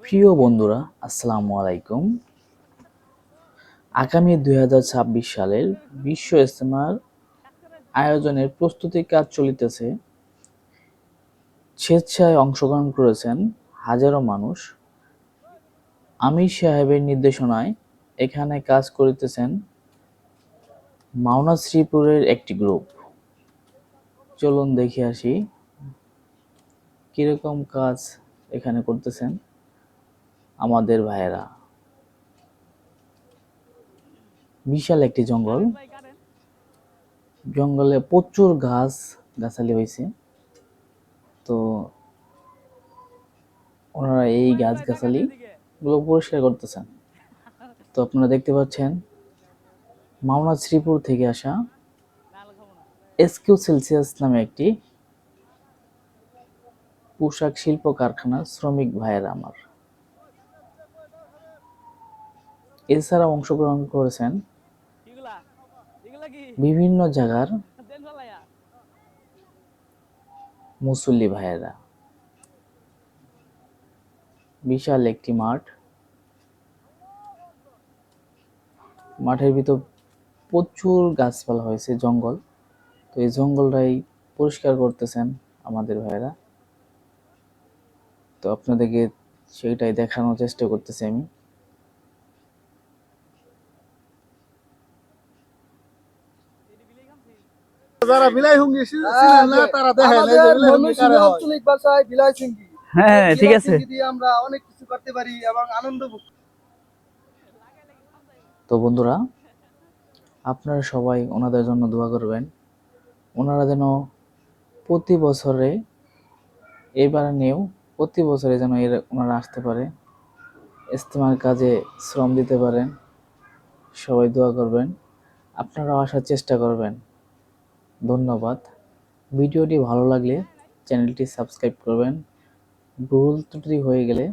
প্রিয় বন্ধুরা, আসসালামু আলাইকুম। আগামী 2026 সালের বিশ্ব ইজতেমার আয়োজনের প্রস্তুতি কাজ চলিতেছে। স্বেচ্ছায় অংশগ্রহণ করেছেন হাজারো মানুষ। আমির সাহেবের নির্দেশনায় এখানে কাজ করিতেছেন মাওনা শ্রীপুরের একটি গ্রুপ। চলুন দেখে আসি কিরকম কাজ এখানে করতেছেন আমাদের ভাইয়েরা। বিশাল একটি জঙ্গল, জঙ্গলে প্রচুর গাছালি হয়েছে। তো ওনারা এই গাছগাছালি গুলো পরিষ্কার করতেছেন। তো আপনারা দেখতে পাচ্ছেন মাওনা শ্রীপুর থেকে আসা এসকিউ সেলসিয়াস নামে একটি পোশাক শিল্প কারখানার শ্রমিক ভাইয়েরা আমার। এছাড়া অংশগ্রহণ করেছেন বিভিন্ন জায়গার মুসল্লি ভাইয়েরা। বিশাল একটি মাঠের ভিতর প্রচুর গাছপালা হয়েছে, জঙ্গল। তো এই জঙ্গলটাই পরিষ্কার করতেছেন আমাদের ভাইয়েরা। তো আপনাদেরকে সেইটাই দেখানোর চেষ্টা করতেছি আমি। যারা বিলাই হুঙ্গি ছিলেন না তারা দেখেন এই যে বিলাই হুঙ্গি কারে হয়। আঞ্চলিক ভাষায় বিলাই সিঙ্গি। হ্যাঁ, ঠিক আছে। দিয়ে আমরা অনেক কিছু করতে পারি এবং আনন্দ ভোগ। তো বন্ধুরা, আপনারা সবাই ওনাদের জন্য দোয়া করবেন। ওনারা যেন প্রতি বছরে এইবার নিয়েও প্রতি বছরে যেন ওনারা আসতে পারে, ইজতেমার কাজে শ্রম দিতে পারেন। সবাই দোয়া করবেন, আপনারাও আসার চেষ্টা করবেন। ধন্যবাদ। ভিডিওটি ভালো লাগলে চ্যানেলটি সাবস্ক্রাইব করবেন। ভুল ত্রুটি হয়ে গেলে